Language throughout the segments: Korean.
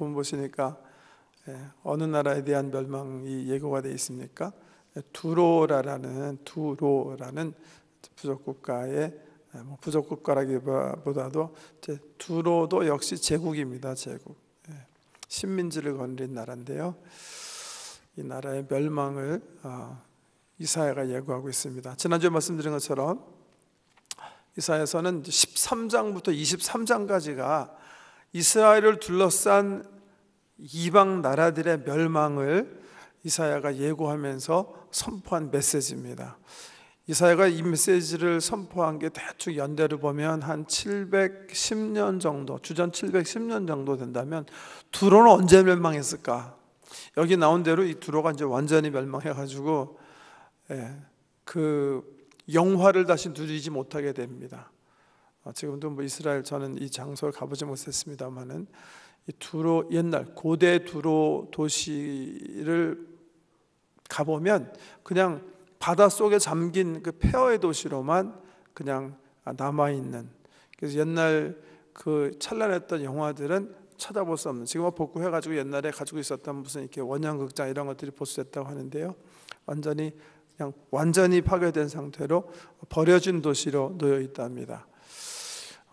본 보시니까 어느 나라에 대한 멸망이 예고가 되어 있습니까? 두로라는 부족국가의 부족국가라기보다도 두로도 역시 제국입니다. 제국. 식민지를 건드린 나라인데요. 이 나라의 멸망을 이사야가 예고하고 있습니다. 지난주에 말씀드린 것처럼 이사야서는 13장부터 23장까지가 이스라엘을 둘러싼 이방 나라들의 멸망을 이사야가 예고하면서 선포한 메시지입니다. 이사야가 이 메시지를 선포한 게 대충 연대로 보면 한 710년 정도, 주전 710년 정도 된다면 두로는 언제 멸망했을까? 여기 나온 대로 이 두로가 이제 완전히 멸망해가지고 그 영화를 다시 누리지 못하게 됩니다. 지금도 뭐 이스라엘, 저는 이 장소를 가보지 못했습니다만은 이 두로, 옛날 고대 두로 도시를 가보면 그냥 바닷속에 잠긴 그 폐허의 도시로만 그냥 남아있는, 그래서 옛날 그 찬란했던 영화들은 찾아볼 수 없는, 지금 복구해가지고 옛날에 가지고 있었던 무슨 이렇게 원형극장 이런 것들이 보수됐다고 하는데요, 완전히 파괴된 상태로 버려진 도시로 놓여 있답니다.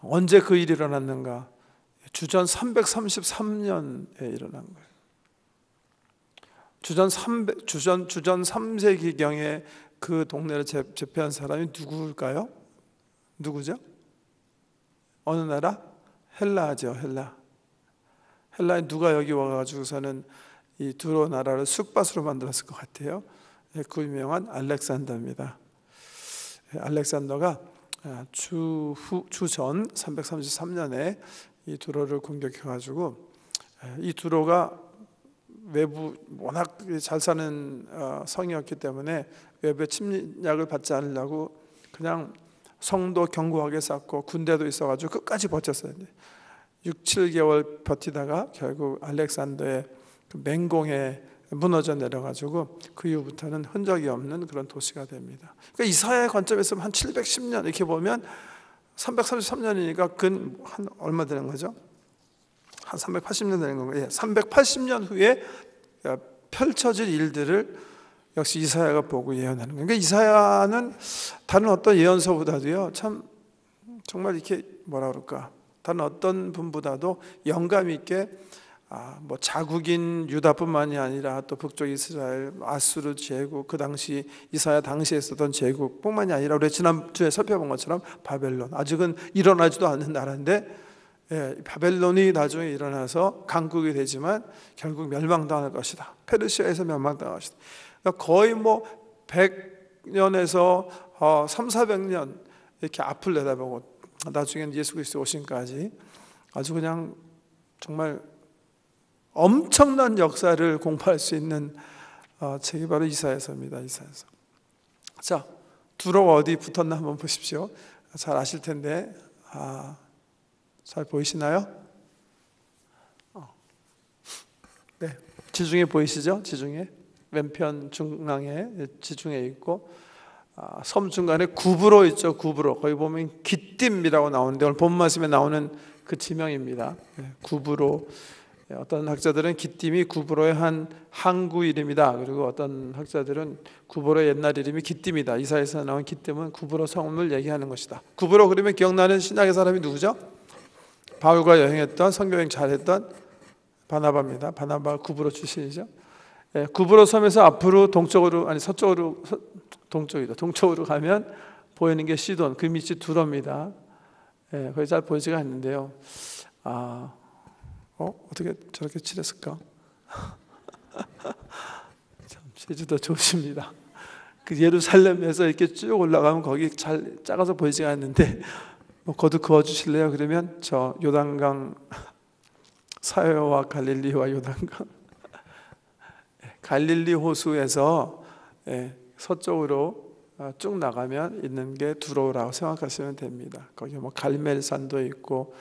언제 그 일이 일어났는가? 주전 333년에 일어난 거예요. 주전 3세기경에 그 동네를 제패한 사람이 누구일까요? 누구죠? 어느 나라? 헬라죠. 헬라에 누가 여기 와가지고서는 이 두로 나라를 쑥밭으로 만들었을 것 같아요. 그 유명한 알렉산더입니다. 알렉산더가 주전 333년에 이 두로를 공격해가지고, 이 두로가 외부 워낙 잘 사는 성이었기 때문에 외부의 침략을 받지 않으려고 그냥 성도 견고하게 쌓고 군대도 있어가지고 끝까지 버텼어요. 6-7개월 버티다가 결국 알렉산더의 그 맹공에 무너져 내려가지고 그 이후부터는 흔적이 없는 그런 도시가 됩니다. 그러니까 이사야의 관점에서 한 710년 이렇게 보면 333년이니까 근 한 얼마 되는 거죠? 한 380년 되는 건가요? 380년 후에 펼쳐질 일들을 역시 이사야가 보고 예언하는 거예요. 그러니까 이사야는 다른 어떤 예언서보다도요, 참 정말 이렇게 뭐라 그럴까, 다른 어떤 분보다도 영감 있게 뭐 자국인 유다뿐만이 아니라 또 북쪽 이스라엘, 아수르 제국, 그 당시 이사야 당시에 있었던 제국뿐만이 아니라 우리 지난주에 살펴본 것처럼 바벨론, 아직은 일어나지도 않는 나라인데 바벨론이 나중에 일어나서 강국이 되지만 결국 멸망당할 것이다. 페르시아에서 멸망당할 것이다. 그러니까 거의 뭐 100년에서 300-400년 이렇게 앞을 내다보고 나중에는 예수 그리스도 오심까지 아주 그냥 정말 엄청난 역사를 공부할 수 있는 책이 바로 이사야서입니다. 이사야서. 자, 두로가 어디 붙었나 한번 보십시오. 잘 아실 텐데, 잘 보이시나요? 네, 지중해 보이시죠? 지중해 왼편 중앙에 지중해 있고, 섬 중간에 구브로 있죠. 구브로, 거기 보면 기띔이라고 나오는데 오늘 본 말씀에 나오는 그 지명입니다. 구브로. 어떤 학자들은 기띔이 구브로의 한 항구 이름이다. 그리고 어떤 학자들은 구브로의 옛날 이름이 기띔이다. 이사야에서 나온 기띔은 구브로 성을 얘기하는 것이다. 구브로 그러면 기억나는 신약의 사람이 누구죠? 바울과 여행했던, 선교여행 잘했던 바나바입니다. 바나바 구브로 출신이죠. 구브로 섬에서 앞으로 동쪽으로 가면 보이는 게 시돈, 그 밑이 두로입니다. 거기 잘 보이지가 않는데요. 어떻게 저렇게 칠했을까? 참 제주도 좋으십니다. 그 예루살렘에서 이렇게 쭉 올라가면 거기 잘 작아서 보이지가 않는데 거두 그어 주실래요? 그러면 저 요단강, 사해와 갈릴리와 요단강, 갈릴리 호수에서 서쪽으로 쭉 나가면 있는 게 두로라고 생각하시면 됩니다. 거기 뭐 갈멜산도 있고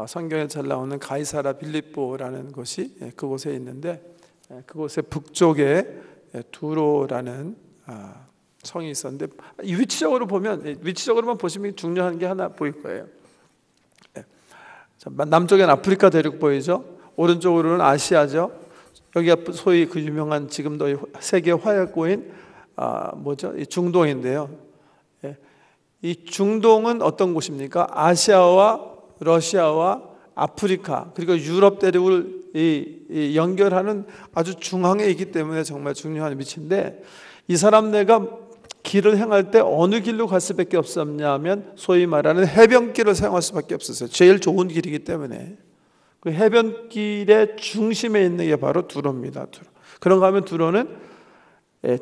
성경에 잘 나오는 가이사라 빌립보라는 곳이 그곳에 있는데, 그곳의 북쪽에 두로라는 성이 있었는데, 위치적으로만 보시면 중요한 게 하나 보일 거예요. 남쪽엔 아프리카 대륙 보이죠? 오른쪽으로는 아시아죠. 여기가 소위 그 유명한 지금도 세계 화약고인 이 중동인데요. 이 중동은 어떤 곳입니까? 아시아와 러시아와 아프리카 그리고 유럽 대륙을 연결하는 아주 중앙에 있기 때문에 정말 중요한 위치인데, 이 사람네가 길을 행할 때 어느 길로 갈 수밖에 없었냐면 소위 말하는 해변길을 사용할 수밖에 없었어요. 제일 좋은 길이기 때문에. 그 해변길의 중심에 있는 게 바로 두로입니다. 그런가 하면 두로는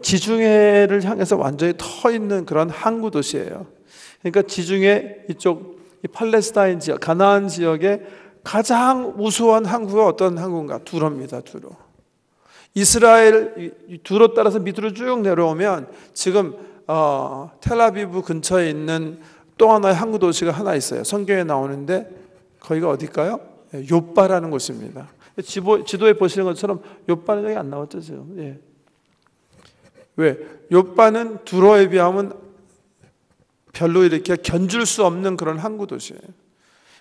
지중해를 향해서 완전히 터 있는 그런 항구 도시예요. 그러니까 지중해 이쪽 이 팔레스타인 지역, 가나안 지역의 가장 우수한 항구가 어떤 항구인가? 두로입니다. 두로. 이스라엘 두로 따라서 밑으로 쭉 내려오면 지금 텔아비브 근처에 있는 또 하나의 항구 도시가 하나 있어요. 성경에 나오는데 거기가 어딜까요? 욥바라는 곳입니다. 지도에 보시는 것처럼 욥바는 여기 안 나왔죠, 지금. 예. 왜? 욥바는 두로에 비하면 별로 이렇게 견줄 수 없는 그런 항구 도시예요.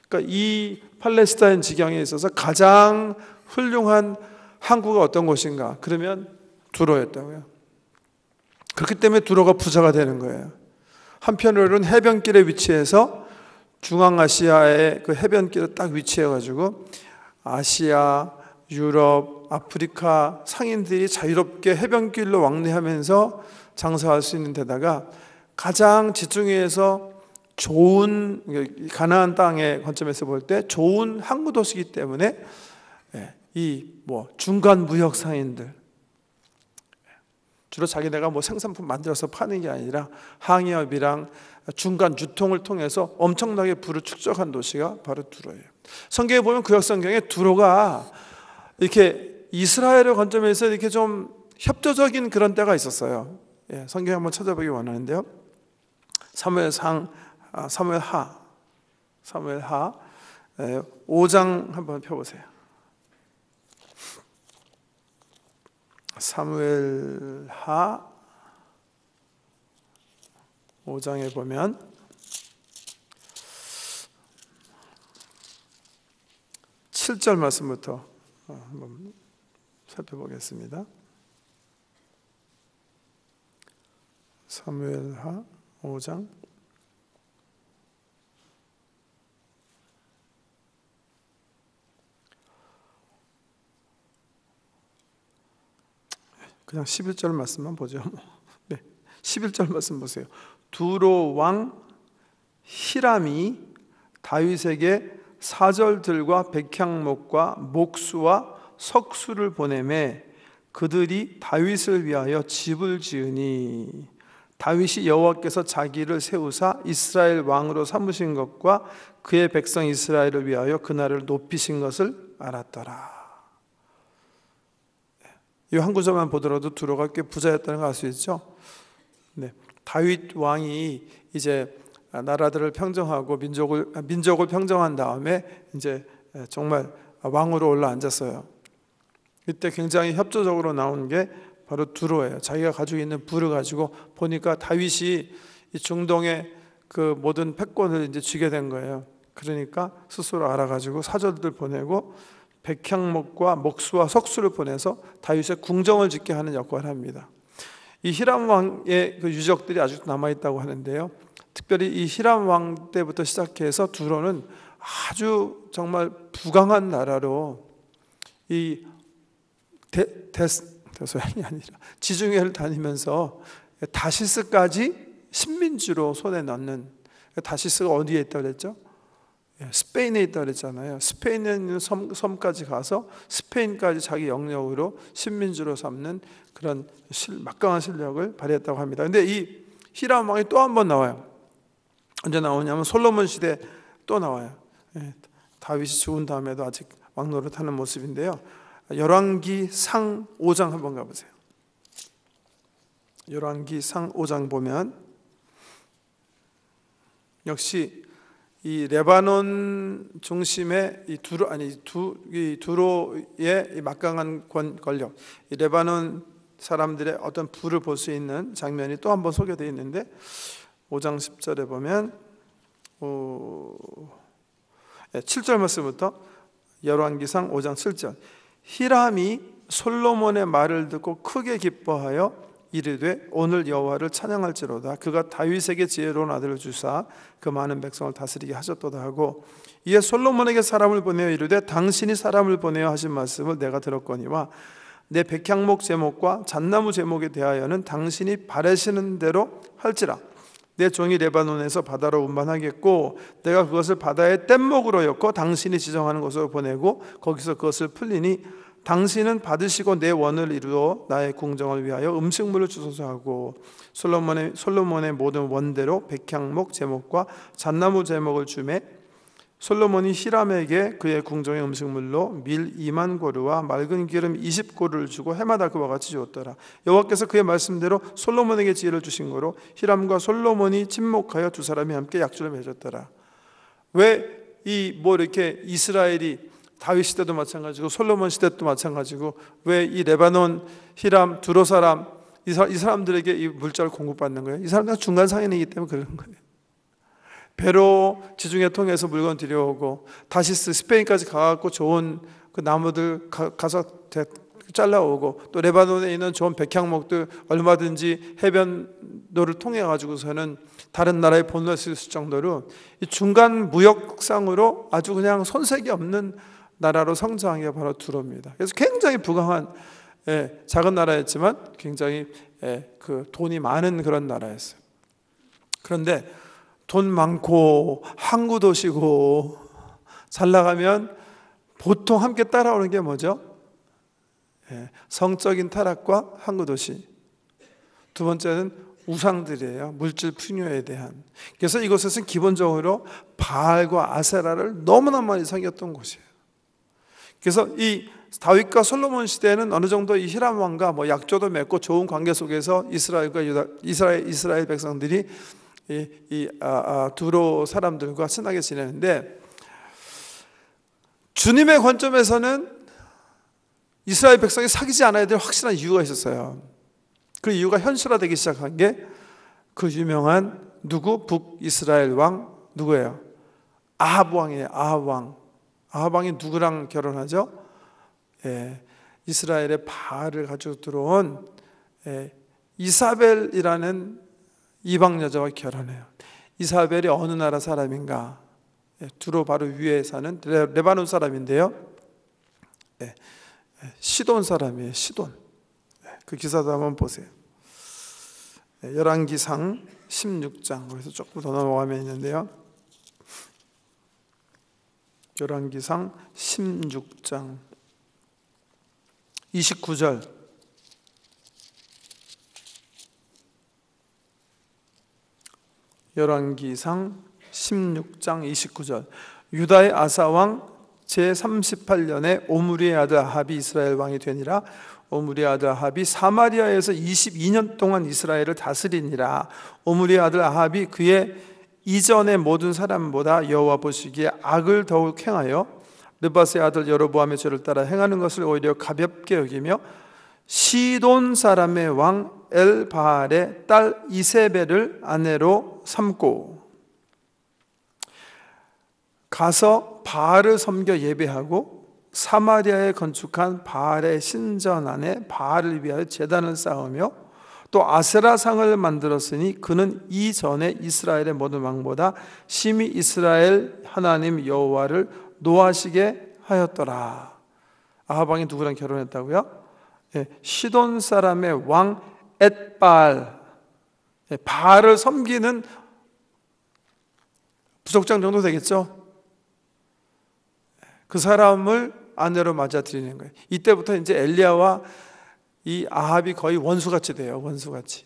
그러니까 이 팔레스타인 지경에 있어서 가장 훌륭한 항구가 어떤 곳인가? 그러면 두로였다고요. 그렇기 때문에 두로가 부자가 되는 거예요. 한편으로는 해변길에 위치해서 중앙아시아의 그 해변길에 딱 위치해가지고 아시아, 유럽, 아프리카 상인들이 자유롭게 해변길로 왕래하면서 장사할 수 있는 데다가 가장 지중해에서 좋은 가나안 땅의 관점에서 볼 때 좋은 항구 도시이기 때문에 이 중간 무역 상인들 주로 자기네가 생산품 만들어서 파는 게 아니라 항해업이랑 중간 유통을 통해서 엄청나게 부를 축적한 도시가 바로 두로예요. 성경에 보면 구약 성경에 두로가 이렇게 이스라엘의 관점에서 이렇게 좀 협조적인 그런 때가 있었어요. 성경 한번 찾아보기 원하는데요. 사무엘하 5장 한번 펴보세요. 사무엘하 5장에 보면 7절 말씀부터 한번 살펴보겠습니다. 사무엘하 5장 그냥 11절 말씀만 보죠. 네, 11절 말씀 보세요. 두로 왕 히람이 다윗에게 사절들과 백향목과 목수와 석수를 보내매 그들이 다윗을 위하여 집을 지으니 다윗이 여호와께서 자기를 세우사 이스라엘 왕으로 삼으신 것과 그의 백성 이스라엘을 위하여 그날을 높이신 것을 알았더라. 이 한 구절만 보더라도 두로가 꽤 부자였다는 걸 알 수 있죠. 네, 다윗 왕이 이제 나라들을 평정하고 민족을 평정한 다음에 이제 정말 왕으로 올라앉았어요. 이때 굉장히 협조적으로 나온 게 바로 두로예요. 자기가 가지고 있는 부를 가지고 보니까 다윗이 이 중동의 그 모든 패권을 이제 쥐게 된 거예요. 그러니까 스스로 알아가지고 사절들 보내고 백향목과 목수와 석수를 보내서 다윗의 궁정을 짓게 하는 역할을 합니다. 이 히람 왕의 그 유적들이 아직도 남아 있다고 하는데요. 특별히 이 히람 왕 때부터 시작해서 두로는 아주 정말 부강한 나라로 이 대서양이 아니라 지중해를 다니면서 다시스까지 식민지로 손에 넣는, 다시스가 어디에 있다고 그랬죠? 스페인에 있다고 그랬잖아요. 스페인에 있는 섬까지 가서 스페인까지 자기 영역으로 식민지로 삼는 그런 막강한 실력을 발휘했다고 합니다. 근데 이 히람 왕이 또 한 번 나와요. 언제 나오냐면 솔로몬 시대 또 나와요. 다윗이 죽은 다음에도 아직 왕노릇하는 모습인데요. 열왕기상 5장 한번 가보세요. 열왕기상 5장 보면 역시 이 레바논 중심의 이 두로의 이 막강한 권력, 이 레바논 사람들의 어떤 부를 볼 수 있는 장면이 또 한 번 소개되어 있는데 5장 10절에 보면 7절 말씀부터 열왕기상 5장 7절. 히람이 솔로몬의 말을 듣고 크게 기뻐하여 이르되 오늘 여호와를 찬양할지로다. 그가 다윗에게 지혜로운 아들을 주사 그 많은 백성을 다스리게 하셨도다 하고, 이에 솔로몬에게 사람을 보내어 이르되 당신이 사람을 보내어 하신 말씀을 내가 들었거니와 내 백향목 제목과 잣나무 제목에 대하여는 당신이 바라시는 대로 할지라. 내 종이 레바논에서 바다로 운반하겠고 내가 그것을 바다의 뗏목으로 엮고 당신이 지정하는 곳으로 보내고 거기서 그것을 풀리니 당신은 받으시고 내 원을 이루어 나의 궁정을 위하여 음식물을 주소서 하고, 솔로몬의 모든 원대로 백향목 제목과 잣나무 제목을 주매 솔로몬이 히람에게 그의 궁정의 음식물로 밀 2만 고루와 맑은 기름 20고루를 주고 해마다 그와 같이 주었더라. 여호와께서 그의 말씀대로 솔로몬에게 지혜를 주신 거로 히람과 솔로몬이 친목하여 두 사람이 함께 약조를 맺었더라. 왜 이렇게 이스라엘이 다윗 시대도 마찬가지고 솔로몬 시대도 마찬가지고 왜 이 레바논, 히람, 두로 사람 이 사람들에게 이 물자를 공급받는 거예요? 이 사람들은 중간 상인이기 때문에 그런 거예요. 배로 지중해 통해서 물건 들여오고 다시스 스페인까지 가갖고 좋은 그 나무들 가서 잘라오고, 또 레바논에 있는 좋은 백향목들 얼마든지 해변로를 통해 가지고서는 다른 나라에 보낼 수 있을 정도로 이 중간 무역상으로 아주 그냥 손색이 없는 나라로 성장한 게 바로 두로입니다. 그래서 굉장히 부강한 작은 나라였지만 굉장히 그 돈이 많은 그런 나라였어요. 그런데 돈 많고 항구 도시고 잘 나가면 보통 함께 따라오는 게 뭐죠? 성적인 타락과 항구 도시. 두 번째는 우상들이에요. 물질 풍요에 대한. 그래서 이곳에서는 기본적으로 바알과 아세라를 너무나 많이 섬겼던 곳이에요. 그래서 이 다윗과 솔로몬 시대에는 어느 정도 이 히람 왕과 약조도 맺고 좋은 관계 속에서 이스라엘 백성들이 두로 사람들과 친하게 지내는데, 주님의 관점에서는 이스라엘 백성이 사귀지 않아야 될 확실한 이유가 있었어요. 그 이유가 현실화되기 시작한 게 그 유명한 북이스라엘 왕 누구예요? 아합 왕이에요. 아합 왕. 아합 왕이 누구랑 결혼하죠? 이스라엘의 바알을 가지고 들어온 이사벨이라는 이방 여자와 결혼해요. 이사벨이 어느 나라 사람인가? 두로 바로 위에 사는 레바논 사람인데요. 시돈 사람이에요. 시돈. 그 기사도 한번 보세요. 열왕기상 16장, 거기서 조금 더 넘어가면 있는데요. 열왕기상 16장 29절. 열왕기상 16장 29절. 유다의 아사왕 제38년에 오므리의 아들 아합이 이스라엘 왕이 되니라. 오므리의 아들 아합이 사마리아에서 22년 동안 이스라엘을 다스리니라. 오므리의 아들 아합이 그의 이전의 모든 사람보다 여호와 보시기에 악을 더욱 행하여 느밧의 아들 여로보암의 죄를 따라 행하는 것을 오히려 가볍게 여기며 시돈 사람의 왕 엘바알의 딸 이세벨을 아내로 삼고 가서 바알을 섬겨 예배하고 사마리아에 건축한 바알의 신전 안에 바알을 위하여 제단을 쌓으며 또 아세라상을 만들었으니 그는 이전에 이스라엘의 모든 왕보다 심히 이스라엘 하나님 여호와를 노하시게 하였더라. 아합 왕이 누구랑 결혼했다고요? 시돈 사람의 왕 엣바알, 바알을 섬기는 부족장 정도 되겠죠? 그 사람을 아내로 맞아들이는 거예요. 이때부터 이제 엘리야와 이 아합이 거의 원수같이 돼요. 원수같이.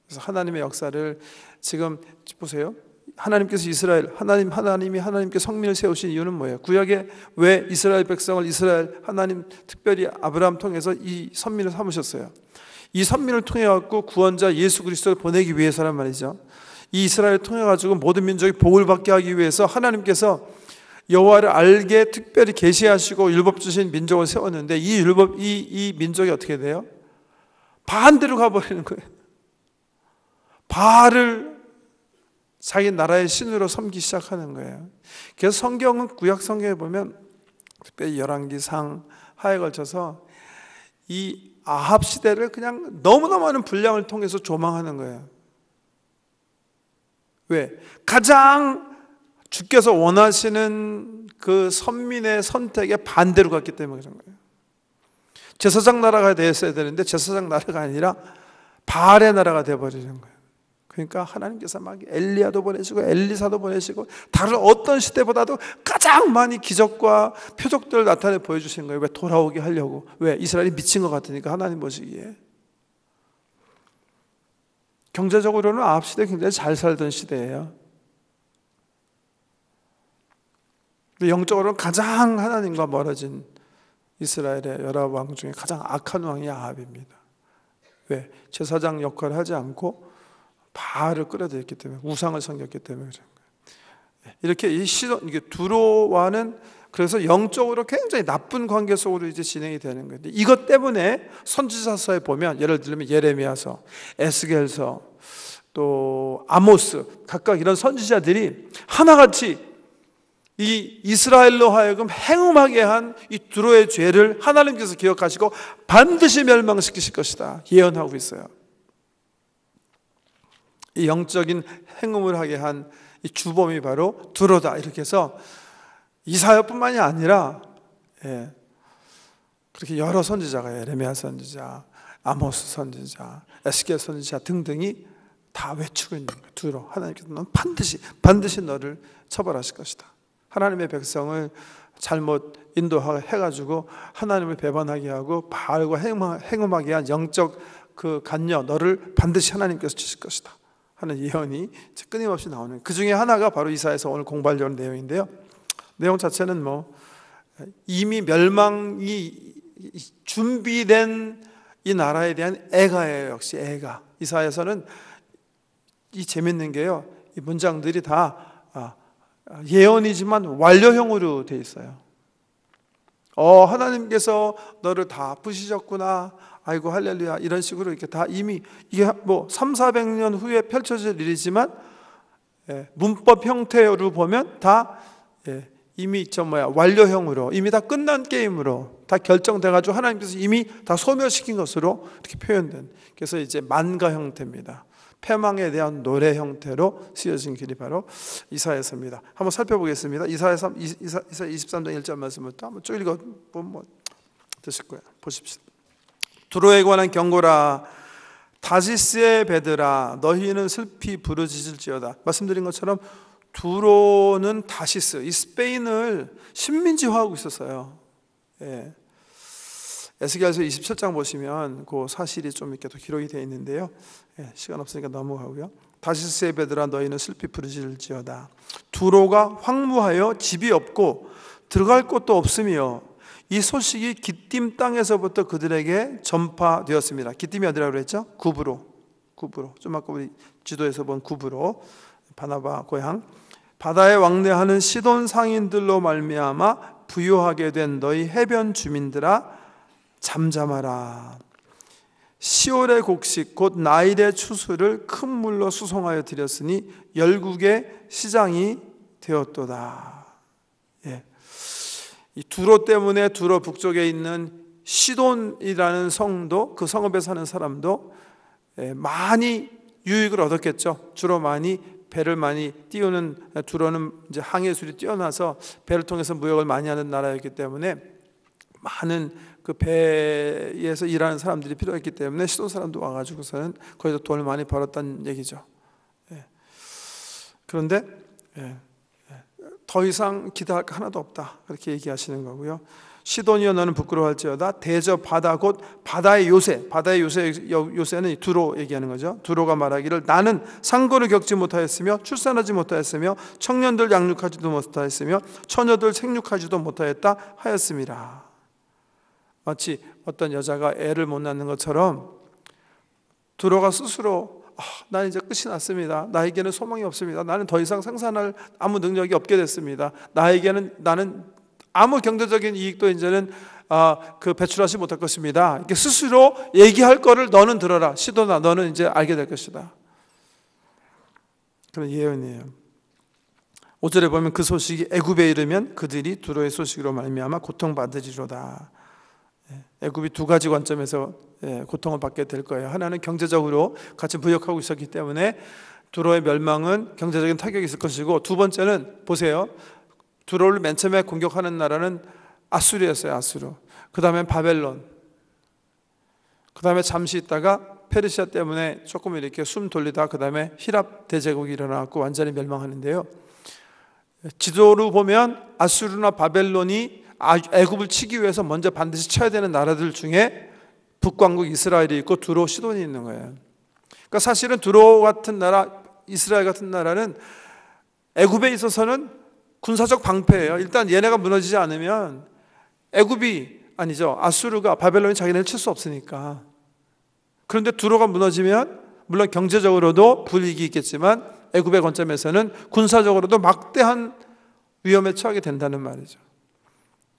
그래서 하나님의 역사를 지금 보세요. 하나님께서 하나님이 하나님께 성민을 세우신 이유는 뭐예요? 구약에 왜 이스라엘 백성을 하나님 특별히 아브라함 통해서 이 선민을 삼으셨어요? 이 선민을 통해 갖고 구원자 예수 그리스도를 보내기 위해서란 말이죠. 이 이스라엘을 통해 가지고 모든 민족이 복을 받게 하기 위해서 하나님께서 여호와를 알게 특별히 계시하시고 율법 주신 민족을 세웠는데 이 민족이 어떻게 돼요? 반대로 가버리는 거예요. 바알을 자기 나라의 신으로 섬기기 시작하는 거예요. 그래서 성경은 구약 성경에 보면 특별히 열왕기상 하에 걸쳐서 이 아합 시대를 그냥 너무나 많은 분량을 통해서 조망하는 거예요. 왜? 가장 주께서 원하시는 그 선민의 선택에 반대로 갔기 때문에 그런 거예요. 제사장 나라가 됐어야 되는데 제사장 나라가 아니라 바알의 나라가 되어버리는 거예요. 그러니까 하나님께서 막 엘리야도 보내시고 엘리사도 보내시고 다른 어떤 시대보다도 가장 많이 기적과 표적들을 나타내 보여주신 거예요. 왜? 돌아오게 하려고. 왜? 이스라엘이 미친 것 같으니까 하나님 보시기에. 경제적으로는 아합 시대 굉장히 잘 살던 시대예요. 영적으로는 가장 하나님과 멀어진 이스라엘의 여러 왕 중에 가장 악한 왕이 아합입니다. 왜? 제사장 역할을 하지 않고 바알을 끌어들였기 때문에, 우상을 섬겼기 때문에 그런 거예요. 이렇게 이 시돈, 이게 두로와는 그래서 영적으로 굉장히 나쁜 관계 속으로 이제 진행이 되는 거예요. 이것 때문에 선지자서에 보면 예를 들면 예레미야서, 에스겔서, 또 아모스 각각 이런 선지자들이 하나같이 이 이스라엘로 하여금 행음하게 한 이 두로의 죄를 하나님께서 기억하시고 반드시 멸망시키실 것이다 예언하고 있어요. 이 영적인 행음을 하게 한 이 주범이 바로 두로다. 이렇게 해서 이사야뿐만이 아니라 그렇게 여러 선지자가 예레미야 선지자, 아모스 선지자, 에스겔 선지자 등등이 다 외치고 있는 거예요. 두로, 하나님께서 넌 반드시 너를 처벌하실 것이다. 하나님의 백성을 잘못 인도해가지고 하나님을 배반하게 하고 바알과 행음하게 한 영적 그 간녀 너를 반드시 하나님께서 주실 것이다 하는 예언이 끊임없이 나오는, 그 중에 하나가 바로 이사야에서 오늘 공부하려는 내용인데요. 내용 자체는 이미 멸망이 준비된 이 나라에 대한 애가예요. 역시 애가. 이사야에서는 이 재밌는 게요, 이 문장들이 다 예언이지만 완료형으로 돼 있어요. 하나님께서 너를 다 부시셨구나, 아이고 할렐루야, 이런 식으로 이렇게 다 이미 이게 300-400년 후에 펼쳐질 일이지만 문법 형태로 보면 다 이미 완료형으로, 이미 다 끝난 게임으로 다 결정돼 가지고 하나님께서 이미 다 소멸시킨 것으로 이렇게 표현된, 그래서 이제 만가 형태입니다. 패망에 대한 노래 형태로 쓰여진 길이 바로 이사야서입니다. 한번 살펴보겠습니다. 이사야 23장 1절 말씀부터 한번 쭉 읽어보면 되실 거예요. 보십시오. 두로에 관한 경고라. 다시스의 배들아, 너희는 슬피 부르짖을지어다. 말씀드린 것처럼 두로는 다시스, 이 스페인을 식민지화하고 있었어요. 에스겔서 27장 보시면 그 사실이 좀 이렇게 더 기록이 되어 있는데요. 시간 없으니까 넘어가고요. 다시스의 배들아, 너희는 슬피 부르짖을지어다. 두로가 황무하여 집이 없고 들어갈 곳도 없으며 이 소식이 기띔 땅에서부터 그들에게 전파되었습니다. 기띔이 어디라고 그랬죠? 구브로. 좀 아까 우리 지도에서 본 구브로, 바나바 고향. 바다에 왕래하는 시돈 상인들로 말미암아 부유하게 된 너희 해변 주민들아, 잠잠하라. 시올의 곡식 곧 나일의 추수를 큰 물로 수송하여 드렸으니 열국의 시장이 되었도다. 이 두로 때문에 두로 북쪽에 있는 시돈이라는 성도, 그 성읍에 사는 사람도 많이 유익을 얻었겠죠. 주로 배를 많이 띄우는, 두로는 이제 항해술이 뛰어나서 배를 통해서 무역을 많이 하는 나라였기 때문에 많은 그 배에서 일하는 사람들이 필요했기 때문에 시돈 사람도 와가지고서는 거기서 돈을 많이 벌었다는 얘기죠. 그런데 더 이상 기대할 거 하나도 없다, 그렇게 얘기하시는 거고요. 시돈이여 너는 부끄러워할지어다. 대저 바다 곧 바다의 요새, 요새는 두로 얘기하는 거죠. 두로가 말하기를 나는 상고를 겪지 못하였으며 출산하지 못하였으며 청년들 양육하지도 못하였으며 처녀들 생육하지도 못하였다 하였습니다. 마치 어떤 여자가 애를 못 낳는 것처럼 두로가 스스로 나는 이제 끝이 났습니다. 나에게는 소망이 없습니다. 나는 더 이상 생산할 아무 능력이 없게 됐습니다. 나는 아무 경제적인 이익도 이제는 배출하지 못할 것입니다. 이렇게 스스로 얘기할 거를 너는 들어라. 시도나 너는 이제 알게 될 것이다. 그런 예언이에요. 5절에 보면 그 소식이 애굽에 이르면 그들이 두로의 소식으로 말미암아 고통받으리로다. 애굽이 두 가지 관점에서 고통을 받게 될 거예요. 하나는 경제적으로 같이 무역하고 있었기 때문에 두로의 멸망은 경제적인 타격이 있을 것이고, 두 번째는 보세요. 두로를 맨 처음에 공격하는 나라는 아수르였어요. 아수르. 그 다음에 바벨론. 그 다음에 잠시 있다가 페르시아 때문에 조금 이렇게 숨 돌리다 그 다음에 히랍 대제국이 일어나고 완전히 멸망하는데요. 지도로 보면 아수르나 바벨론이 애굽을 치기 위해서 먼저 반드시 쳐야 되는 나라들 중에 북왕국 이스라엘이 있고 두로 시돈이 있는 거예요. 그러니까 사실은 두로 같은 나라, 이스라엘 같은 나라는 애굽에 있어서는 군사적 방패예요. 일단 얘네가 무너지지 않으면 아수르가 바벨론이 자기네를 칠 수 없으니까. 그런데 두로가 무너지면 물론 경제적으로도 불이익이 있겠지만 애굽의 관점에서는 군사적으로도 막대한 위험에 처하게 된다는 말이죠.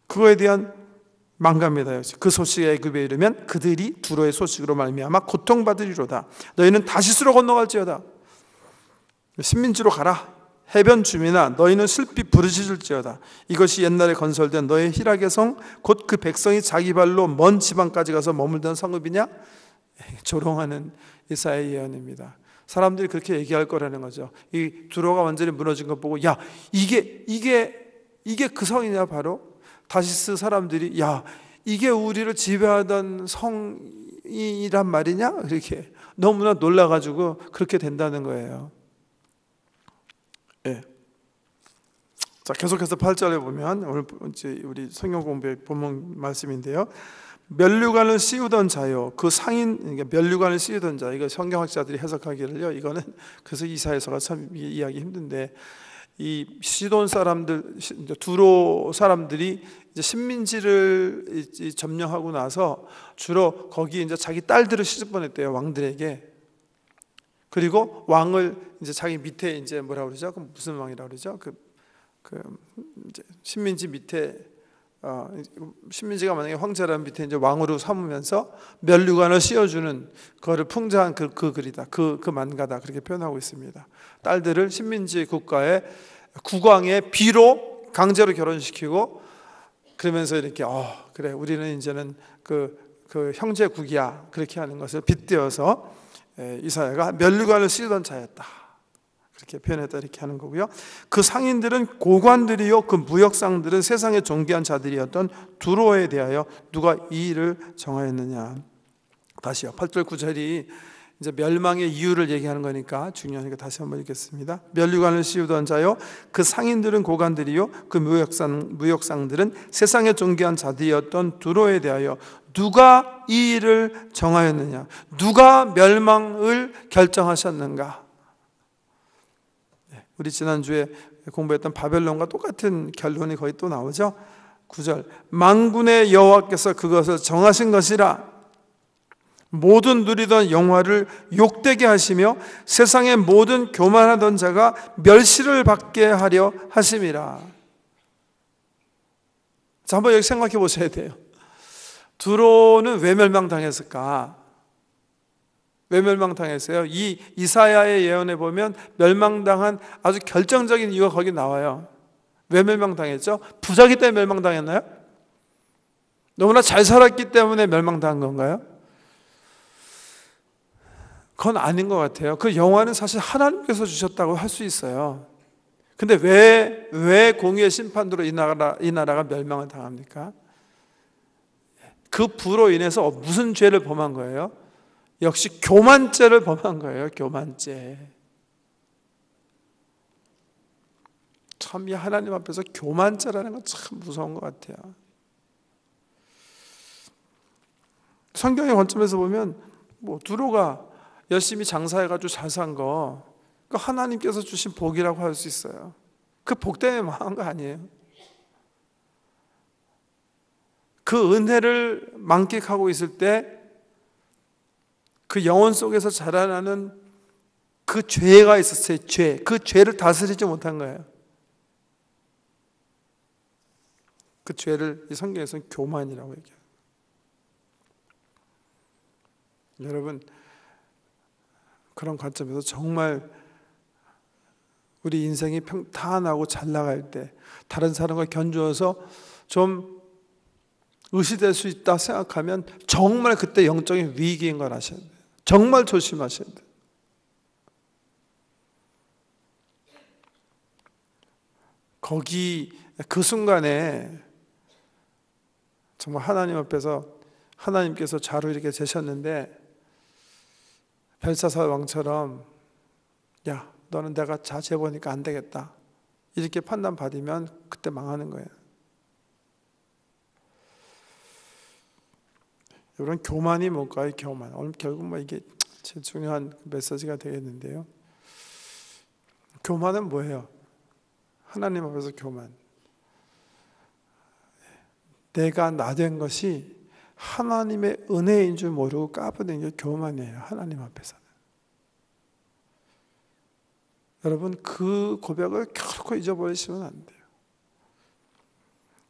그거에 대한 망감이다. 그 소식이 애굽에 이르면 그들이 두로의 소식으로 말미암아 고통받으리로다. 너희는 다시스로 건너갈지어다. 신민지로 가라. 해변 주민아 너희는 슬피 부르짖을지어다. 이것이 옛날에 건설된 너의 희락의 성 곧 그 백성이 자기 발로 먼 지방까지 가서 머물던 성읍이냐? 조롱하는 이사야의 예언입니다. 사람들이 그렇게 얘기할 거라는 거죠. 이 두로가 완전히 무너진 거 보고 야 이게 그 성이냐 바로? 다시스 사람들이 야 이게 우리를 지배하던 성이란 말이냐? 이렇게 너무나 놀라가지고 그렇게 된다는 거예요. 예. 자, 계속해서 8절에 보면 오늘 이제 우리 성경 공부의 본문 말씀인데요. 면류관을 씌우던 자요, 그 상인, 그러니까 면류관을 씌우던 자, 이거 성경학자들이 해석하기를요. 이거는 그래서 이사야서가 참 이해하기 힘든데, 이 시돈 사람들, 두로 사람들이 이제 식민지를 점령하고 나서 주로 거기 이제 자기 딸들을 시집 보냈대요, 왕들에게. 그리고 왕을 이제 자기 밑에 이제 뭐라 그러죠? 그 무슨 왕이라고 그러죠? 이제 식민지 밑에 식민지가 만약에 황제라면 밑에 이제 왕으로 삼으면서 면류관을 씌워주는 그거를 풍자한 그 글이다. 그 만가다 그렇게 표현하고 있습니다. 딸들을 식민지 국가의 국왕의 비로 강제로 결혼시키고 그러면서 이렇게 그래 우리는 이제는 그 형제국이야 그렇게 하는 것을 빗대어서 이사야가 면류관을 씌우던 자였다 그렇게 표현했다 이렇게 하는 거고요. 그 상인들은 고관들이요 그 무역상들은 세상의 존귀한 자들이었던 두로에 대하여 누가 이 일을 정하였느냐. 다시요 8절 9절이 이제 멸망의 이유를 얘기하는 거니까 중요하니까 다시 한번 읽겠습니다. 면류관을 씌우던 자요 그 상인들은 고관들이요 그 무역상들은 세상의 존귀한 자들이었던 두로에 대하여 누가 이 일을 정하였느냐. 누가 멸망을 결정하셨는가. 우리 지난주에 공부했던 바벨론과 똑같은 결론이 거의 또 나오죠. 9절 만군의 여호와께서 그것을 정하신 것이라. 모든 누리던 영화를 욕되게 하시며 세상의 모든 교만하던 자가 멸시를 받게 하려 하심이라. 자, 한번 여기 생각해 보셔야 돼요. 두로는 왜 멸망당했을까? 왜 멸망당했어요? 이 이사야의 예언에 보면 멸망당한 아주 결정적인 이유가 거기 나와요. 왜 멸망당했죠? 부자기 때문에 멸망당했나요? 너무나 잘 살았기 때문에 멸망당한 건가요? 그건 아닌 것 같아요. 그 영화는 사실 하나님께서 주셨다고 할 수 있어요. 근데 왜 공의의 심판으로 이 나라가 멸망을 당합니까? 그 부로 인해서 무슨 죄를 범한 거예요? 역시 교만죄를 범한 거예요. 교만죄. 참 이 하나님 앞에서 교만죄라는 건 참 무서운 것 같아요. 성경의 관점에서 보면 두로가 열심히 장사해가지고 잘 산 거 그 하나님께서 주신 복이라고 할 수 있어요. 그 복 때문에 망한 거 아니에요. 그 은혜를 만끽하고 있을 때 그 영혼 속에서 자라나는 그 죄가 있었어요. 그 죄를 다스리지 못한 거예요. 그 죄를 이 성경에서는 교만이라고 얘기해요. 여러분, 그런 관점에서 정말 우리 인생이 평탄하고 잘 나갈 때 다른 사람과 견주어서 좀 의시될 수 있다 생각하면 정말 그때 영적인 위기인 걸 아셔야 돼요. 정말 조심하셔야 돼요. 거기 그 순간에 정말 하나님 앞에서 하나님께서 자로 이렇게 재셨는데 벨사살 왕처럼 야 너는 내가 자 재보니까 안 되겠다 이렇게 판단 받으면 그때 망하는 거예요. 여러분 교만이 뭘까요? 교만. 오늘 결국 뭐 이게 제일 중요한 메시지가 되겠는데요. 교만은 뭐예요? 하나님 앞에서 교만. 내가 나 된 것이 하나님의 은혜인 줄 모르고 까부는 게 교만이에요. 하나님 앞에서는. 여러분 그 고백을 결코 잊어버리시면 안 돼요.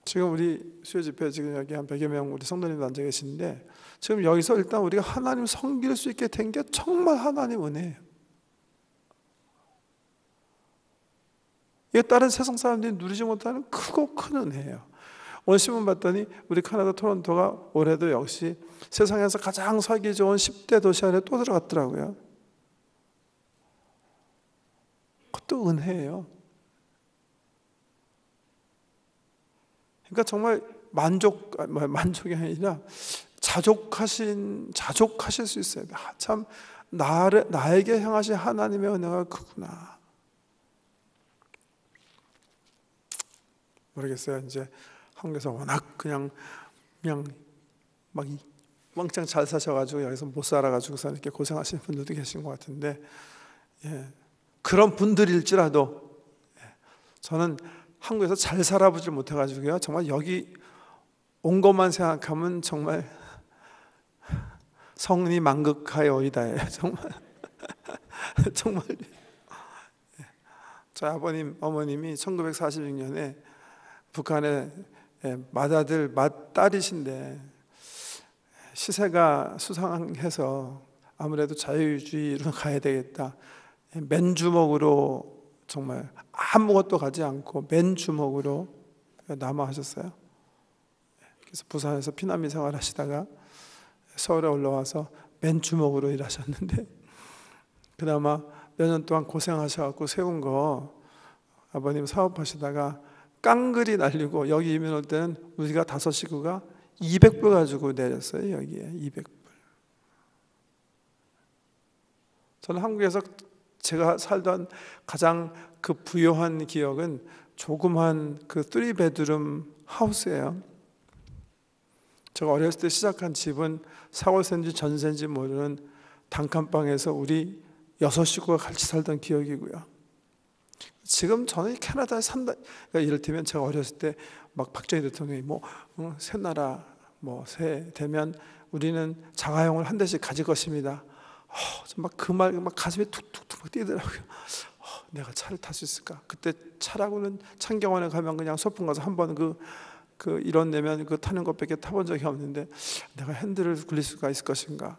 지금 우리 수요 집회 지금 여기 한 100여 명 우리 성도님도 앉아 계시는데 지금 여기서 일단 우리가 하나님 섬길 수 있게 된 게 정말 하나님 은혜예요. 이게 다른 세상 사람들이 누리지 못하는 크고 큰 은혜예요. 오늘 신문 봤더니 우리 캐나다 토론토가 올해도 역시 세상에서 가장 살기 좋은 10대 도시 안에 또 들어갔더라고요. 그것도 은혜예요. 그러니까 정말 만족이 아니라 자족하실 수 있어요. 참 나에게 향하신 하나님의 은혜가 크구나. 모르겠어요. 이제 한국에서 워낙 그냥 막 왕창 잘 사셔가지고 여기서 못 살아가지고서 이렇게 고생하시는 분들도 계신 것 같은데, 그런 분들일지라도 저는 한국에서 잘 살아보질 못해가지고요. 정말 여기 온 것만 생각하면 정말 성은이 만극하여이다. 정말 저희 아버님, 어머님이 1946년에 북한에 맏딸이신데 시세가 수상해서 아무래도 자유주의로 가야 되겠다. 맨주먹으로 정말 아무것도 가지 않고 맨주먹으로 남아하셨어요. 그래서 부산에서 피난민 생활하시다가 서울에 올라와서 맨주먹으로 일하셨는데 그나마 몇 년 동안 고생하셔갖고 세운 거 아버님 사업하시다가 깡그리 날리고 여기 이민 올 때는 우리가 5 식구가 200불 가지고 내렸어요. 여기에 200불. 저는 한국에서 제가 살던 가장 그 부유한 기억은 조그만 그 3베드룸 하우스예요. 제가 어렸을 때 시작한 집은 사골세인지 전세인지 모르는 단칸방에서 우리 6 식구가 같이 살던 기억이고요. 지금 저는 캐나다에 산다. 그러니까 이를테면 제가 어렸을 때 막 박정희 대통령이 새 나라 새 되면 우리는 자가용을 한 대씩 가질 것입니다. 막 그 말 막 가슴이 툭툭툭 뛰더라고요. 내가 차를 탈 수 있을까? 그때 차라고는 창경원에 가면 그냥 소풍 가서 한번 그 이런 내면 그 타는 것밖에 타본 적이 없는데 내가 핸들을 굴릴 수가 있을 것인가?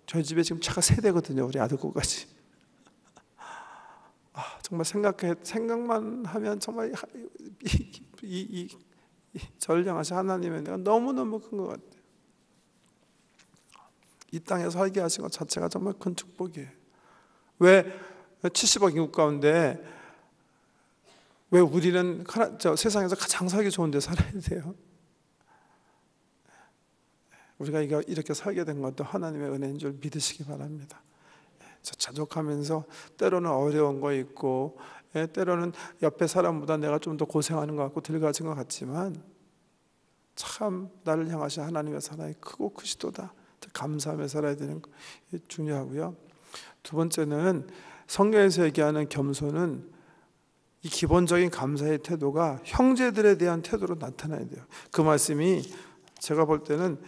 저희 집에 지금 차가 3대거든요. 우리 아들고까지. 정말 생각만 하면 정말 이 저를 향하신 하나님의 내가 너무너무 큰 것 같아요. 이 땅에 살게 하신 것 자체가 정말 큰 축복이에요. 왜 70억 인구 가운데 왜 우리는 세상에서 가장 살기 좋은 데 살아야 돼요? 우리가 이렇게 살게 된 것도 하나님의 은혜인 줄 믿으시기 바랍니다. 자족하면서 때로는 어려운 거 있고 때로는 옆에 사람보다 내가 좀 더 고생하는 것 같고 들가진 것 같지만 참 나를 향하신 하나님의 사랑이 크고 크시도다. 감사하며 살아야 되는 게 중요하고요. 두 번째는 성경에서 얘기하는 겸손은 이 기본적인 감사의 태도가 형제들에 대한 태도로 나타나야 돼요. 그 말씀이 제가 볼 때는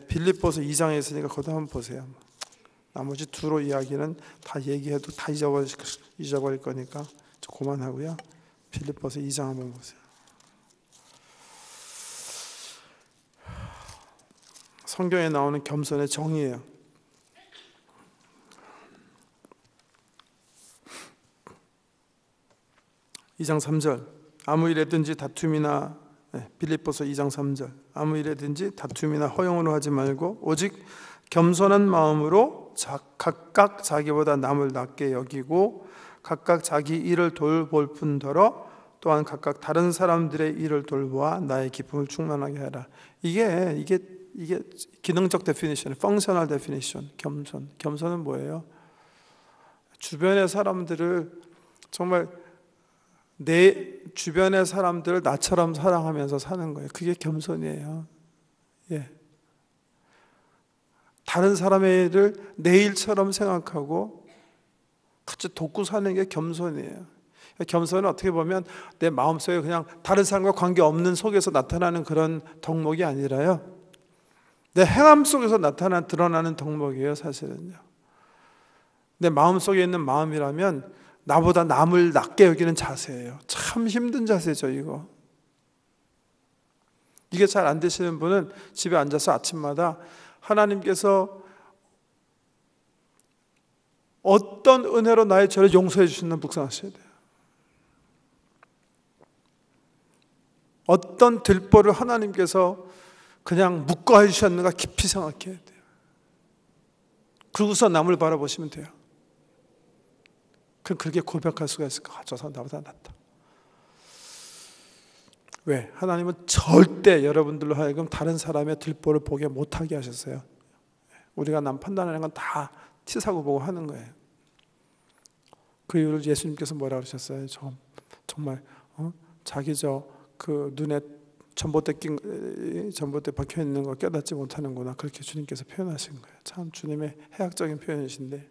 빌립보서 2장에 있으니까 그것도 한번 보세요. 나머지 두로 이야기는 다 얘기해도 다 잊어버릴 거니까 그만하고요. 빌립보서 2장 한번 보세요. 성경에 나오는 겸손의 정의예요. 2장 3절 아무 일에든지 다툼이나 빌립보서 2장 3절 아무 일에든지 다툼이나 허용으로 하지 말고 오직 겸손한 마음으로 각각 자기보다 남을 낮게 여기고 각각 자기 일을 돌볼 뿐더러 또한 각각 다른 사람들의 일을 돌보아 나의 기쁨을 충만하게 하라. 이게 기능적 데피니션, 펑셔널 데피니션. 겸손은 뭐예요? 주변의 사람들을 정말 내 주변의 사람들을 나처럼 사랑하면서 사는 거예요. 그게 겸손이에요. 예. 다른 사람의 일을 내 일처럼 생각하고 같이 돕고 사는 게 겸손이에요. 겸손은 어떻게 보면 내 마음속에 그냥 다른 사람과 관계없는 속에서 나타나는 그런 덕목이 아니라요, 내 행함 속에서 드러나는 덕목이에요. 사실은요, 내 마음속에 있는 마음이라면 나보다 남을 낮게 여기는 자세예요. 참 힘든 자세죠. 이게 잘 안 되시는 분은 집에 앉아서 아침마다 하나님께서 어떤 은혜로 나의 죄를 용서해 주시는 묵상하셔야 돼요. 어떤 들보를 하나님께서 그냥 묶어 주셨는가 깊이 생각해야 돼요. 그러고서 남을 바라보시면 돼요. 그럼 그렇게 고백할 수가 있을까? 저 사람 나보다 낫다. 왜? 하나님은 절대 여러분들로 하여금 다른 사람의 들보를 보게 못하게 하셨어요. 우리가 남 판단하는 건 다 티사고 보고 하는 거예요. 그 이유를 예수님께서 뭐라 그러셨어요? 정말 자기 그 눈에 전봇대 박혀 있는 거 깨닫지 못하는구나, 그렇게 주님께서 표현하신 거예요. 참 주님의 해학적인 표현이신데,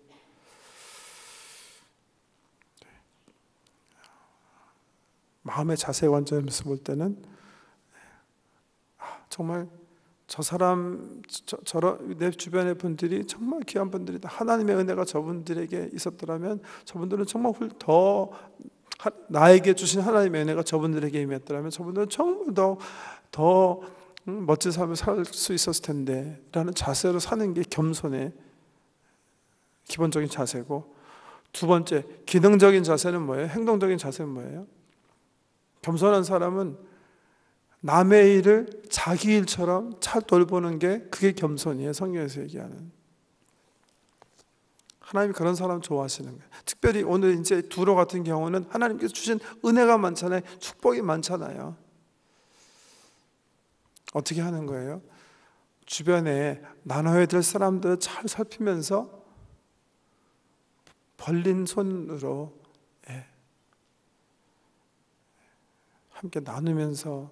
마음의 자세 관점에서 볼 때는 정말 저 사람, 내 주변의 분들이 정말 귀한 분들이다. 하나님의 은혜가 저분들에게 있었더라면 저분들은 정말 더 나에게 주신 하나님의 은혜가 저분들에게 임했더라면 저분들은 정말 더 멋진 삶을 살 수 있었을 텐데 라는 자세로 사는 게 겸손의 기본적인 자세고, 두 번째 기능적인 자세는 뭐예요? 행동적인 자세는 뭐예요? 겸손한 사람은 남의 일을 자기 일처럼 잘 돌보는 게 그게 겸손이에요. 성경에서 얘기하는. 하나님이 그런 사람 좋아하시는 거예요. 특별히 오늘 이제 두로 같은 경우는 하나님께서 주신 은혜가 많잖아요. 축복이 많잖아요. 어떻게 하는 거예요? 주변에 나눠야 될 사람들을 잘 살피면서 벌린 손으로 함께 나누면서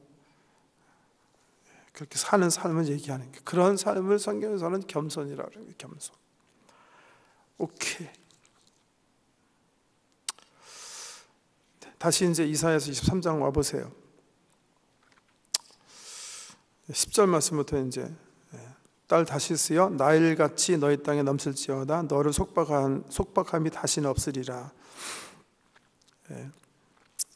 그렇게 사는 삶을 얘기하는 게, 그런 삶을 성경에서는 겸손이라고 하는 거예요. 겸손. 오케이. 다시 이제 이사야서 23장 와보세요. 10절 말씀부터 이제 딸 다시스여 나일같이 너희 땅에 넘칠지어다 너를 속박함이 다시는 없으리라.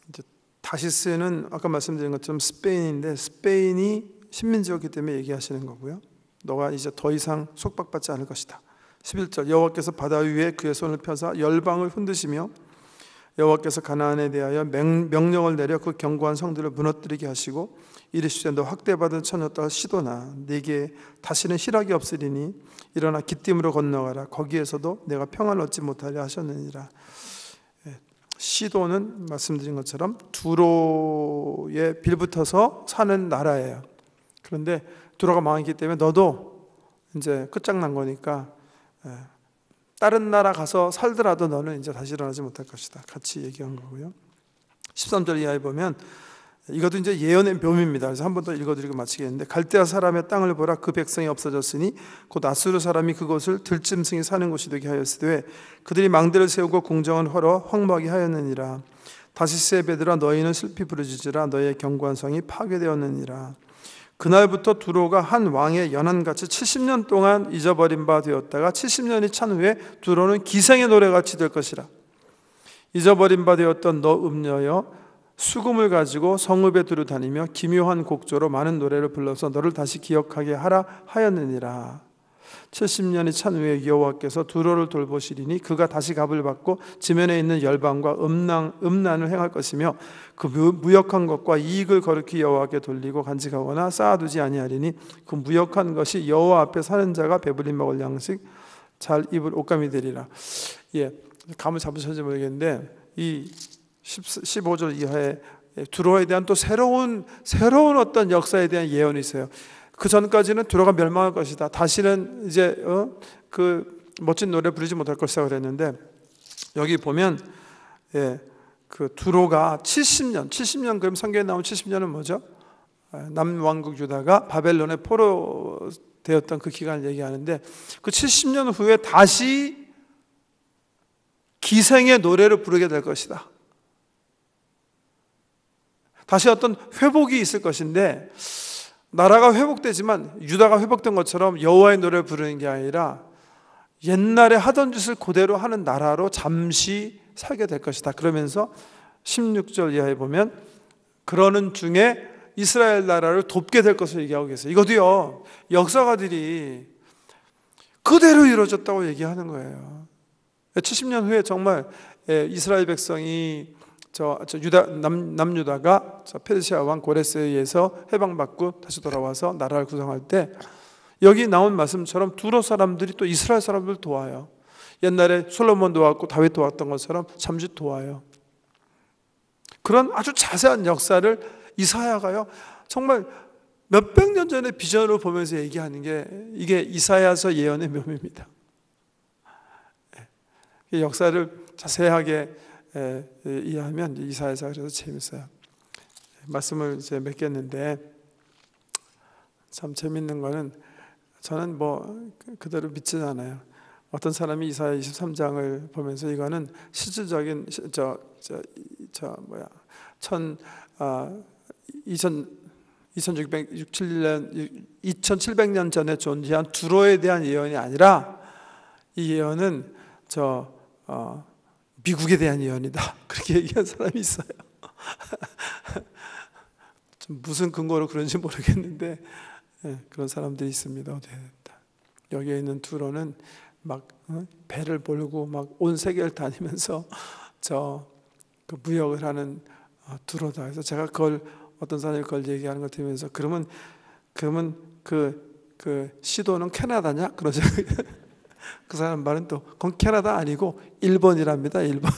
이제 다시스는 아까 말씀드린 것처럼 스페인인데, 스페인이 식민지였기 때문에 얘기하시는 거고요. 너가 이제 더 이상 속박받지 않을 것이다. 11절 여호와께서 바다 위에 그의 손을 펴사 열방을 흔드시며 여호와께서 가나안에 대하여 명령을 내려 그 견고한 성들을 무너뜨리게 하시고 이르시되 너 학대받은 처녀 딸 시도나 네게 다시는 희락이 없으리니 일어나 기띔으로 건너가라. 거기에서도 내가 평안을 얻지 못하려 하셨느니라. 시도는 말씀드린 것처럼 두로에 빌붙어서 사는 나라예요. 그런데 두로가 망했기 때문에 너도 이제 끝장난 거니까 다른 나라 가서 살더라도 너는 이제 다시 일어나지 못할 것이다. 같이 얘기한 거고요. 13절 이하에 보면 이것도 이제 예언의 묘미입니다. 그래서 한 번 더 읽어드리고 마치겠는데, 갈대아 사람의 땅을 보라. 그 백성이 없어졌으니 곧 아수르 사람이 그곳을 들짐승이 사는 곳이 되게 하였으되 그들이 망대를 세우고 궁정을 헐어 황무하게 하였느니라. 다시스의 배들아 너희는 슬피 부르짖으라. 너희의 견고한 성이 파괴되었느니라. 그날부터 두로가 한 왕의 연한같이 70년 동안 잊어버린 바 되었다가 70년이 찬 후에 두로는 기생의 노래같이 될 것이라. 잊어버린 바 되었던 너 음녀여 수금을 가지고 성읍에 두루 다니며 기묘한 곡조로 많은 노래를 불러서 너를 다시 기억하게 하라 하였느니라. 70년이 찬 후에 여호와께서 두로를 돌보시리니 그가 다시 값을 받고 지면에 있는 열방과 음란을 행할 것이며 그 무역한 것과 이익을 거룩히 여호와께 돌리고 간직하거나 쌓아두지 아니하리니 그 무역한 것이 여호와 앞에 사는 자가 배불리 먹을 양식 잘 입을 옷감이 되리라. 예, 감을 잡으셨는지 모르겠는데 이 15절 이하에 두로에 대한 또 새로운 어떤 역사에 대한 예언이 있어요. 그 전까지는 두로가 멸망할 것이다. 다시는 이제 그 멋진 노래 부르지 못할 것이다 그랬는데 여기 보면 그 두로가 70년 그럼 성경에 나온 70년은 뭐죠? 남왕국 유다가 바벨론의 포로 되었던 그 기간을 얘기하는데 그 70년 후에 다시 기생의 노래를 부르게 될 것이다. 다시 어떤 회복이 있을 것인데 나라가 회복되지만 유다가 회복된 것처럼 여호와의 노래를 부르는 게 아니라 옛날에 하던 짓을 그대로 하는 나라로 잠시 살게 될 것이다. 그러면서 16절 이하에 보면 그러는 중에 이스라엘 나라를 돕게 될 것을 얘기하고 계세요. 이것도요 역사가들이 그대로 이루어졌다고 얘기하는 거예요. 70년 후에 정말 이스라엘 백성이 남유다가 페르시아 왕 고레스에 의해서 해방받고 다시 돌아와서 나라를 구성할 때 여기 나온 말씀처럼 두로 사람들이 또 이스라엘 사람들을 도와요. 옛날에 솔로몬 도왔고 다윗 도왔던 것처럼 잠시 도와요. 그런 아주 자세한 역사를 이사야가요 정말 몇백 년 전의 비전을 보면서 얘기하는 게 이게 이사야서 예언의 묘미입니다. 역사를 자세하게 이해하면 이사야서 그래서 재밌어요. 말씀을 이제 맺겠는데 참 재밌는 거는 저는 뭐 그대로 믿지는 않아요. 어떤 사람이 이사야 23장을 보면서 이거는 실질적인 2700년 전에 존재한 두로에 대한 예언이 아니라 이 예언은 미국에 대한 예언이다. 그렇게 얘기한 사람이 있어요. 좀 무슨 근거로 그런지 모르겠는데 그런 사람들이 있습니다. 여기에 있는 두로는 막 배를 몰고 막 온 세계를 다니면서 그 무역을 하는 두로다. 그래서 제가 그걸 어떤 사람이 그걸 얘기하는 걸 들으면서 그러면 그 시도는 캐나다냐? 그러죠. 그 사람 말은 또 그건 캐나다 아니고 일본이랍니다. 일본.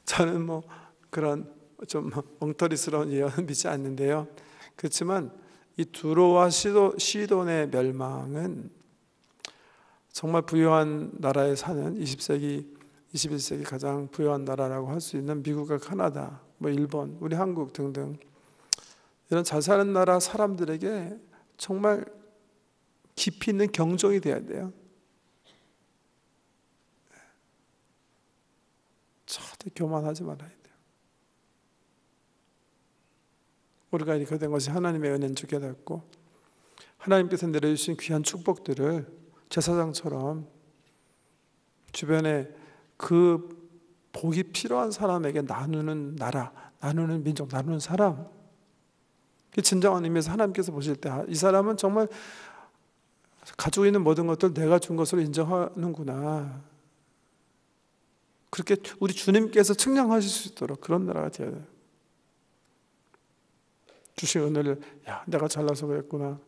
저는 뭐 그런 좀 엉터리스러운 예언은 믿지 않는데요. 그렇지만 이 두로와 시돈의 멸망은 정말 부유한 나라에 사는 20세기, 21세기 가장 부유한 나라라고 할 수 있는 미국과 캐나다, 뭐 일본, 우리 한국 등등 이런 잘 사는 나라 사람들에게 정말 깊이 있는 경종이 돼야 돼요. 절대 교만하지 말아야 돼요. 우리가 이렇게 된 것이 하나님의 은혜는 주게 됐고 하나님께서 내려주신 귀한 축복들을 제사장처럼 주변에 그 복이 필요한 사람에게 나누는 나라, 나누는 민족, 나누는 사람. 진정한 의미에서 하나님께서 보실 때 이 사람은 정말 가지고 있는 모든 것들 내가 준 것으로 인정하는구나. 그렇게 우리 주님께서 측량하실 수 있도록 그런 나라가 되어야 돼요. 주신 은혜를 내가 잘나서 그랬구나.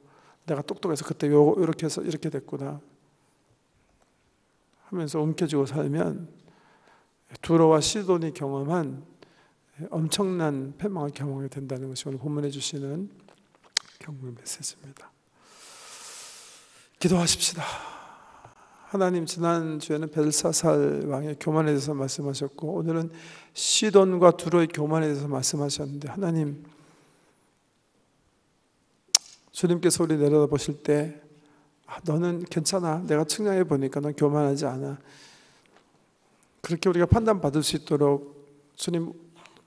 내가 똑똑해서 그때 이렇게 해서 이렇게 됐구나 하면서 움켜쥐고 살면 두로와 시돈이 경험한 엄청난 패망을 경험하게 된다는 것이 오늘 본문에 주시는 경고의 메시지입니다. 기도하십시다. 하나님, 지난주에는 벨사살 왕의 교만에 대해서 말씀하셨고 오늘은 시돈과 두로의 교만에 대해서 말씀하셨는데 하나님, 주님께서 우리 내려다보실 때 너는 괜찮아, 내가 측량해 보니까 넌 교만하지 않아, 그렇게 우리가 판단받을 수 있도록 주님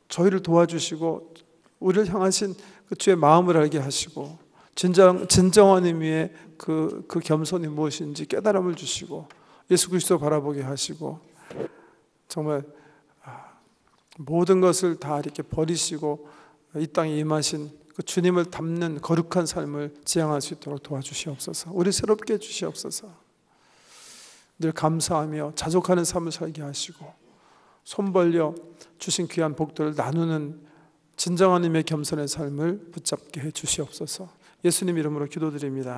저희를 도와주시고 우리를 향하신 그 주의 마음을 알게 하시고 진정한 의미의 그 겸손이 무엇인지 깨달음을 주시고 예수 그리스도 바라보게 하시고 정말 모든 것을 다 이렇게 버리시고 이 땅에 임하신 그 주님을 닮는 거룩한 삶을 지향할 수 있도록 도와주시옵소서. 우리 새롭게 해주시옵소서. 늘 감사하며 자족하는 삶을 살게 하시고 손 벌려 주신 귀한 복들을 나누는 진정한 의미의 겸손의 삶을 붙잡게 해 주시옵소서. 예수님 이름으로 기도드립니다.